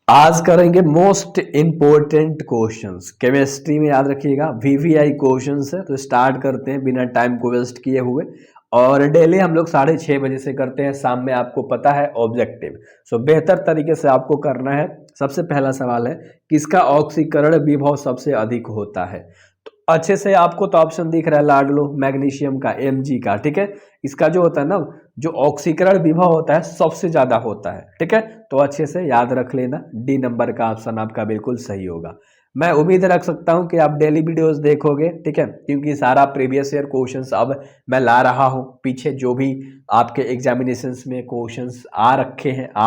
आज करेंगे most important questions. Chemistry में याद रखिएगा वीवीआई क्वेश्चंस है। तो स्टार्ट करते हैं बिना टाइम को वेस्ट किए हुए। और डेली हम लोग 6:30 बजे से करते हैं। शाम में आपको पता है ऑब्जेक्टिव। सो बेहतर तरीके से आपको करना है। सबसे पहला सवाल है, किसका ऑक्सीकरण विभव सबसे अधिक होता है? तो अच्छे से आपको तो ऑप्शन दिख रहा है, लाड लो, मैग्नीशियम का, Mg का, ठीक है। इसका जो होता है ना, जो ऑक्सीकरण विभव होता है सबसे ज्यादा होता है, ठीक है। तो अच्छे से याद रख लेना, डी नंबर का ऑप्शन आपका बिल्कुल सही होगा। मैं उम्मीद रख सकता हूं कि आप डेली वीडियोस देखोगे, ठीक है, क्योंकि सारा प्रीवियस ईयर क्वेश्चंस अब मैं ला रहा हूं। पीछे जो भी आपके एग्जामिनेशंस में क्वेश्चंस आ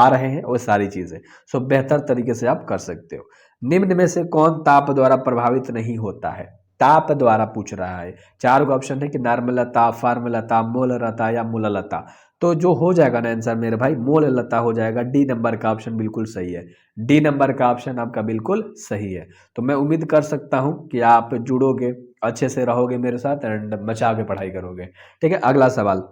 रहे हैं वो सारी चीजें सो बेहतर तरीके से आप कर सकते हो। निम्न में से कौन ताप द्वारा प्रभावित नहीं होता है? ताप द्वारा पूछ रहा है। चार का ऑप्शन है कि नर्मलता, फार्मलता, मोलरता या मूललता। तो जो हो जाएगा ना आंसर मेरे भाई, मोललता हो जाएगा। डी नंबर का ऑप्शन बिल्कुल सही है। डी नंबर का ऑप्शन आपका बिल्कुल सही है। तो मैं उम्मीद कर सकता हूं कि आप जुड़ोगे, अच्छे से रहोगे मेरे साथ एंड मचा के पढ़ाई करोगे, ठीक है। अगला सवाल,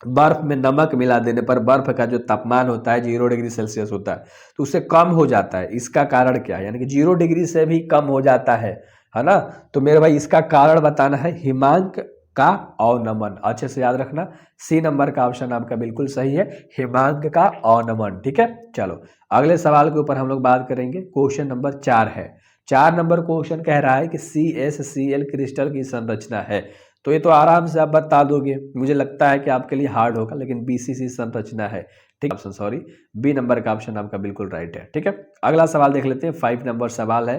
बर्फ में नमक मिला देने पर बर्फ का जो तापमान होता है 0 डिग्री सेल्सियस होता है, तो उससे कम हो जाता है। इसका कारण क्या है? यानी कि 0 डिग्री से भी कम हो जाता है ना। तो मेरे भाई इसका कारण बताना है, हिमांक का अवनमन। अच्छे से याद रखना, सी नंबर का ऑप्शन आपका बिल्कुल सही है, हिमांक का अवनमन, ठीक है। चलो अगले सवाल के ऊपर हम लोग बात करेंगे। क्वेश्चन नंबर 4 है। 4 नंबर क्वेश्चन कह रहा है कि CsCl क्रिस्टल की संरचना है। तो ये तो आराम से आप बता दोगे, मुझे लगता है कि आपके लिए हार्ड होगा, लेकिन BCC संरचना है, ठीक ऑप्शन, सॉरी, बी नंबर का ऑप्शन आपका बिल्कुल राइट है, ठीक है। अगला सवाल देख लेते हैं। 5 नंबर सवाल है।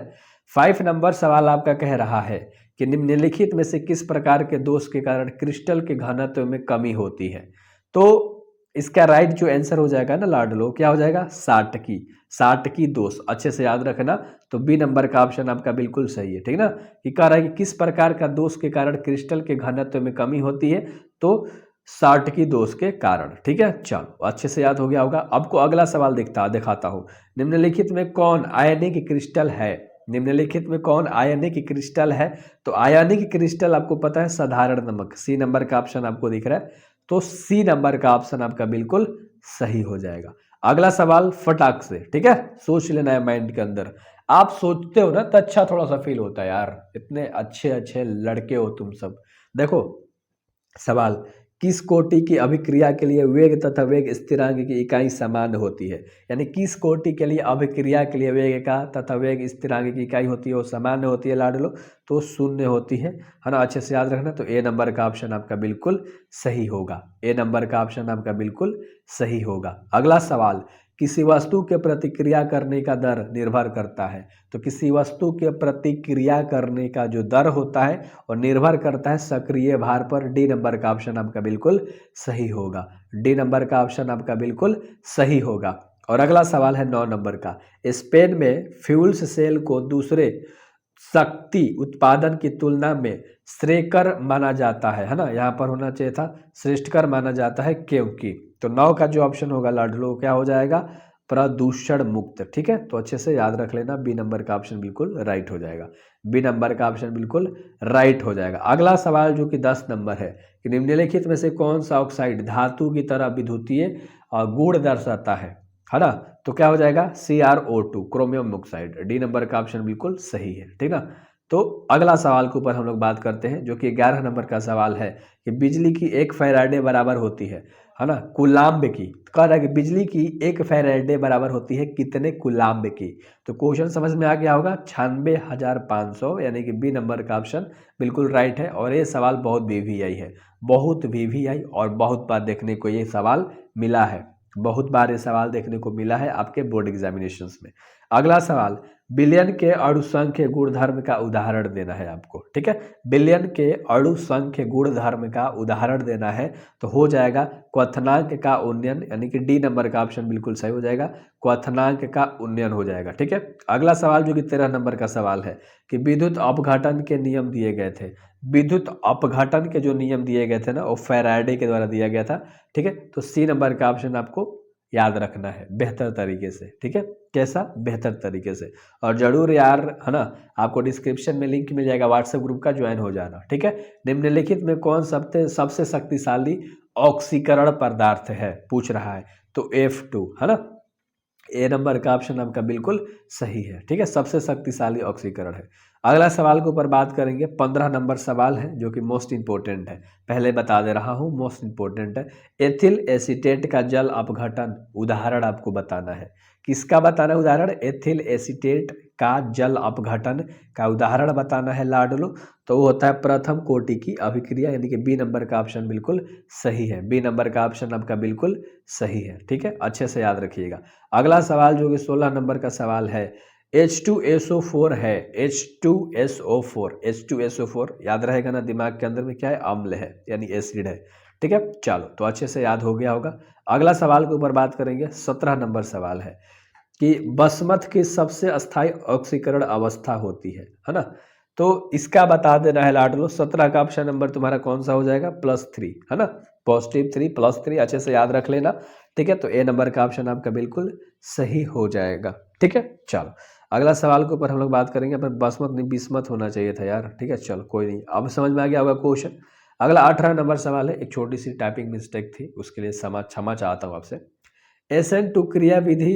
5 नंबर सवाल आपका कह रहा है कि निम्नलिखित में से किस प्रकार के दोष के कारण क्रिस्टल के घनत्व में कमी होती है? तो इसका राइट जो आंसर हो जाएगा ना लाडलो, क्या हो जाएगा? साटकी दोष। अच्छे से याद रखना। तो बी नंबर का ऑप्शन आपका बिल्कुल सही है, ठीक ना। कि कह रहा है कि किस प्रकार का दोष के कारण क्रिस्टल के घनत्व में कमी होती है? तो साटकी दोष के कारण, ठीक है। चलो अच्छे से याद हो गया होगा। आपको अगला सवाल दिखाता हूं। निम्नलिखित में कौन आयनिक क्रिस्टल है? निम्नलिखित में कौन आयनिक क्रिस्टल है? तो आयनिक क्रिस्टल आपको पता है साधारण नमक। सी नंबर का ऑप्शन आपको दिख रहा है, तो सी नंबर का ऑप्शन आपका बिल्कुल सही हो जाएगा। अगला सवाल फटाक से, ठीक है, सोच लेना है माइंड के अंदर। आप सोचते हो ना तो अच्छा थोड़ा सा फील होता है यार, इतने अच्छे अच्छे लड़के हो तुम सब। देखो सवाल, किस कोटि की अभिक्रिया के लिए वेग तथा वेग स्थिरांक की इकाई समान होती है? यानी किस कोटि के लिए अभिक्रिया के लिए वेग का तथा वेग स्थिरांक की इकाई होती है वो समान होती है लाडलो? तो शून्य होती है ना। अच्छे से याद रखना। तो ए नंबर का ऑप्शन आपका बिल्कुल सही होगा। ए नंबर का ऑप्शन आपका बिल्कुल सही होगा। अगला सवाल, किसी वस्तु के प्रतिक्रिया करने का दर निर्भर करता है। तो किसी वस्तु के प्रतिक्रिया करने का जो दर होता है और निर्भर करता है सक्रिय भार पर। डी नंबर का ऑप्शन आपका बिल्कुल सही होगा। डी नंबर का ऑप्शन आपका बिल्कुल सही होगा। और अगला सवाल है 9 नंबर का। स्पेन में फ्यूल्स सेल को दूसरे शक्ति उत्पादन की तुलना में श्रेयकर माना जाता है ना। यहाँ पर होना चाहिए था श्रेष्ठकर माना जाता है, क्योंकि। तो 9 का जो ऑप्शन होगा लाडलो क्या हो जाएगा? प्रदूषण मुक्त, ठीक है। तो अच्छे से याद रख लेना, बी नंबर का ऑप्शन बिल्कुल राइट हो जाएगा। बी नंबर का ऑप्शन बिल्कुल राइट हो जाएगा। अगला सवाल जो कि 10 नंबर है, कि निम्नलिखित में से कौन सा ऑक्साइड धातु की तरह विद्युतीय गुण दर्शाता है ना। तो क्या हो जाएगा? CrO2, chromium oxide. D number का ऑप्शन बिल्कुल सही है, ठीक ना। तो अगला सवाल के ऊपर हम लोग बात करते हैं, जो कि 11 नंबर का सवाल है, कि बिजली की 1 फैराडे बराबर होती है ना, कूलाम्ब की। कह रहा है कि बिजली की 1 फैराडे बराबर होती है कितने कूलाम्ब की? तो क्वेश्चन समझ में आ गया होगा, 96,500, यानी कि बी नंबर का ऑप्शन बिल्कुल राइट है। और ये सवाल बहुत वीवीआई है, बहुत वीवीआई, और बहुत बार देखने को ये सवाल मिला है, बहुत बार ये सवाल देखने को मिला है आपके बोर्ड एग्जामिनेशंस में। अगला सवाल, बिलियन के अणुसंख्य गुणधर्म का उदाहरण देना है आपको, ठीक है। बिलियन के अणुसंख्य गुणधर्म का उदाहरण देना है, तो हो जाएगा क्वथनांक का उन्नयन, यानी कि डी नंबर का ऑप्शन बिल्कुल सही हो जाएगा, क्वथनांक का उन्नयन हो जाएगा, ठीक है। अगला सवाल जो कि 13 नंबर का सवाल है, कि विद्युत अपघटन के नियम दिए गए थे। विद्युत अपघटन के जो नियम दिए गए थे ना, वो फैराडे के द्वारा दिया गया था, ठीक है। तो सी नंबर का ऑप्शन आपको याद रखना है बेहतर तरीके से, ठीक है। कैसा? बेहतर तरीके से। और जरूर यार, है ना, आपको डिस्क्रिप्शन में लिंक मिल जाएगा व्हाट्सएप ग्रुप का, ज्वाइन हो जाना, ठीक है। निम्नलिखित में कौन सबसे सबसे शक्तिशाली ऑक्सीकरण पदार्थ है, पूछ रहा है। तो F2, है ना। ए नंबर का ऑप्शन आपका बिल्कुल सही है। ठीक है, सबसे शक्तिशाली ऑक्सीकरण है। अगला सवाल के ऊपर बात करेंगे, 15 नंबर सवाल है जो कि मोस्ट इंपोर्टेंट है, पहले बता दे रहा हूँ, मोस्ट इंपोर्टेंट है। एथिल एसीटेट का जल अपघटन उदाहरण आपको बताना है। किसका बताना है उदाहरण? एथिल एसीटेट का जल अपघटन का उदाहरण बताना है लाडलो। तो वो होता है प्रथम कोटि की अभिक्रिया, यानी कि बी नंबर का ऑप्शन बिल्कुल सही है। बी नंबर का ऑप्शन आपका बिल्कुल सही है। ठीक है, अच्छे से याद रखिएगा। अगला सवाल जो कि 16 नंबर का सवाल है, H2SO4 है, H2SO4, H2SO4 याद रहेगा ना, दिमाग के अंदर में क्या है? अम्ल है, यानी एसिड है। ठीक है, चलो तो अच्छे से याद हो गया होगा। अगला सवाल के ऊपर बात करेंगे, 17 नंबर सवाल है कि बसमत की सबसे अस्थायी ऑक्सीकरण अवस्था होती है ना। तो इसका बता देना है लाडलो। 17 का ऑप्शन नंबर तुम्हारा कौन सा हो जाएगा? +3 है ना, +3 +3, अच्छे से याद रख लेना। ठीक है, तो ए नंबर का ऑप्शन आपका बिल्कुल सही हो जाएगा। ठीक है, चलो अगला सवाल के ऊपर हम लोग बात करेंगे। पर बसमत नहीं बिस्मत होना चाहिए था यार। ठीक है, चलो कोई नहीं, अब समझ में आ गया होगा क्वेश्चन। अगला 18 नंबर सवाल है, एक छोटी सी टाइपिंग मिस्टेक थी, उसके लिए क्षमा चाहता हूँ आपसे। SN2 क्रिया विधि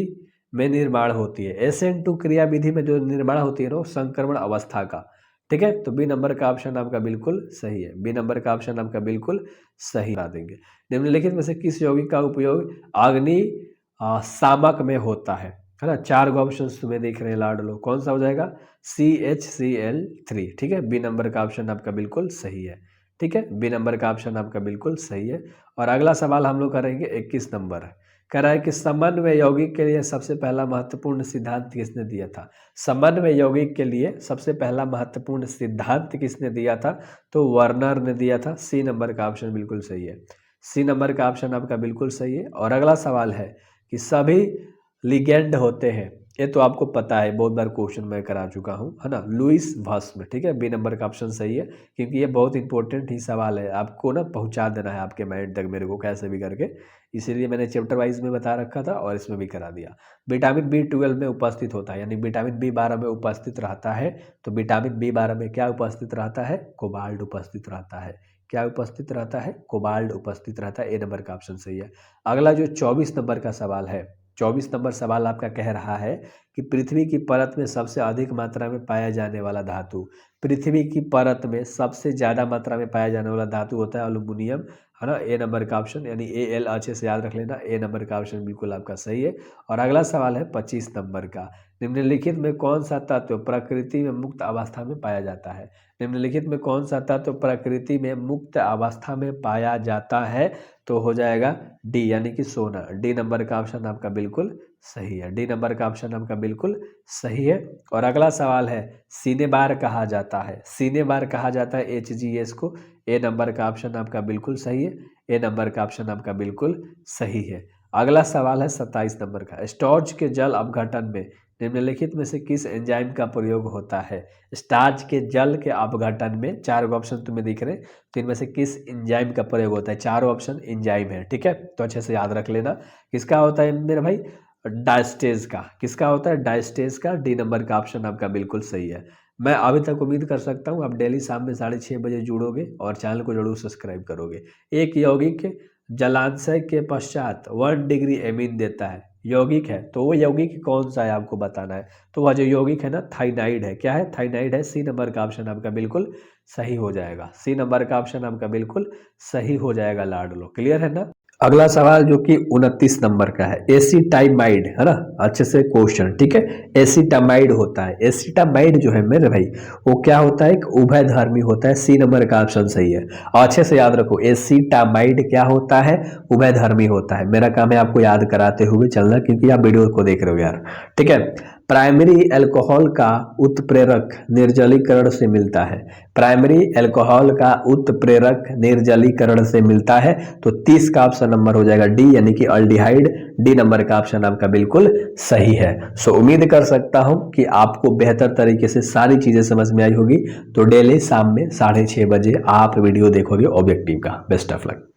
में निर्माण होती है। SN2 क्रिया विधि में जो निर्माण होती है ना, संक्रमण अवस्था का। ठीक है, तो बी नंबर का ऑप्शन आपका बिल्कुल सही है। बी नंबर का ऑप्शन आपका बिल्कुल सही बता देंगे। निम्नलिखित में से किस यौगिक का उपयोग अग्नि शामक में होता है ना? 4 गो ऑप्शन तुम्हें देख रहे हैं लाडलो, कौन सा हो जाएगा? CHCl3। ठीक है, बी नंबर का ऑप्शन आपका बिल्कुल सही है। ठीक है, बी नंबर का ऑप्शन आपका बिल्कुल सही है। और अगला सवाल हम लोग करेंगे 21 नंबर है। कह रहा है कि समन्वय यौगिक के लिए सबसे पहला महत्वपूर्ण सिद्धांत किसने दिया था? समन्वय यौगिक के लिए सबसे पहला महत्वपूर्ण सिद्धांत किसने दिया था? तो वर्नर ने दिया था। सी नंबर का ऑप्शन बिल्कुल सही है। सी नंबर का ऑप्शन आपका बिल्कुल सही है। और अगला सवाल है कि सभी लिगेंड होते हैं, ये तो आपको पता है, बहुत बार क्वेश्चन मैं करा चुका हूँ है ना, लुईस भस्म। ठीक है, बी नंबर का ऑप्शन सही है, क्योंकि ये बहुत इंपॉर्टेंट ही सवाल है, आपको ना पहुँचा देना है आपके माइंड तक मेरे को कैसे भी करके, इसीलिए मैंने चैप्टर वाइज में बता रखा था और इसमें भी करा दिया। विटामिन B12 में उपस्थित होता है, यानी विटामिन B12 में उपस्थित रहता है। तो विटामिन B12 में क्या उपस्थित रहता है? कोबाल्ट उपस्थित रहता है। क्या उपस्थित रहता है? कोबाल्ट उपस्थित रहता है। ए नंबर का ऑप्शन सही है। अगला जो 24 नंबर का सवाल है, 24 नंबर सवाल आपका कह रहा है कि पृथ्वी की परत में सबसे अधिक मात्रा में पाया जाने वाला धातु, पृथ्वी की परत में सबसे ज़्यादा मात्रा में पाया जाने वाला धातु होता है एल्युमिनियम, है ना। ए नंबर का ऑप्शन, यानी AL अच्छे से याद रख लेना, ए नंबर का ऑप्शन बिल्कुल आपका सही है। और अगला सवाल है 25 नंबर का, निम्नलिखित में कौन सा तत्व प्रकृति में मुक्त अवस्था में पाया जाता है? निम्नलिखित में कौन सा तत्व प्रकृति में मुक्त अवस्था में पाया जाता है? तो हो जाएगा डी, यानी कि सोना। डी नंबर का ऑप्शन आपका बिल्कुल सही है। डी नंबर का ऑप्शन आपका बिल्कुल सही है। और अगला सवाल है, सीने बार कहा जाता है, सीने बार कहा जाता है HGS को। ए नंबर का ऑप्शन आपका बिल्कुल सही है। ए नंबर का ऑप्शन आपका बिल्कुल सही है। अगला सवाल है 27 नंबर का, स्टार्च के जल अपघटन में निम्नलिखित में से किस एंजाइम का प्रयोग होता है? स्टार्च के जल के अपघटन में 4 ऑप्शन तुम्हें दिख रहे हैं, तो इनमें से किस एंजाइम का प्रयोग होता है? 4 ऑप्शन एंजाइम है। ठीक है, तो अच्छे से याद रख लेना। किसका होता है मेरे भाई? डायस्टेज का। किसका होता है? डायस्टेज का। डी नंबर का ऑप्शन आपका बिल्कुल सही है। मैं अभी तक उम्मीद कर सकता हूँ आप डेली शाम में 6:30 बजे जुड़ोगे और चैनल को जरूर सब्सक्राइब करोगे। एक यौगिक जलांशय के पश्चात 1 डिग्री एमीन देता है, यौगिक है, तो वो यौगिक कौन सा है आपको बताना है। तो वह जो यौगिक है ना, थाइनाइड है। क्या है? थाइनाइड है। सी नंबर का ऑप्शन आपका बिल्कुल सही हो जाएगा। सी नंबर का ऑप्शन आपका बिल्कुल सही हो जाएगा लाडलो। क्लियर है ना? अगला सवाल जो कि 29 नंबर का है, एसिटामाइड, है ना, अच्छे से क्वेश्चन। ठीक है, एसिटामाइड होता है, एसिटामाइड जो है मेरे भाई वो क्या होता है? एक उभयधर्मी होता है। सी नंबर का ऑप्शन सही है। और अच्छे से याद रखो, एसिटामाइड क्या होता है? उभयधर्मी होता है। मेरा काम है आपको याद कराते हुए चलना, क्योंकि आप वीडियो को देख रहे हो यार। ठीक है, प्राइमरी अल्कोहल का उत्प्रेरक निर्जलीकरण से मिलता है। प्राइमरी अल्कोहल का उत्प्रेरक निर्जलीकरण से मिलता है, तो 30 का ऑप्शन नंबर हो जाएगा डी, यानी कि अल्डिहाइड। डी नंबर का ऑप्शन आपका बिल्कुल सही है। सो उम्मीद कर सकता हूं कि आपको बेहतर तरीके से सारी चीजें समझ में आई होगी। तो डेली शाम में 6:30 बजे आप वीडियो देखोगे ऑब्जेक्टिव का। Best of luck.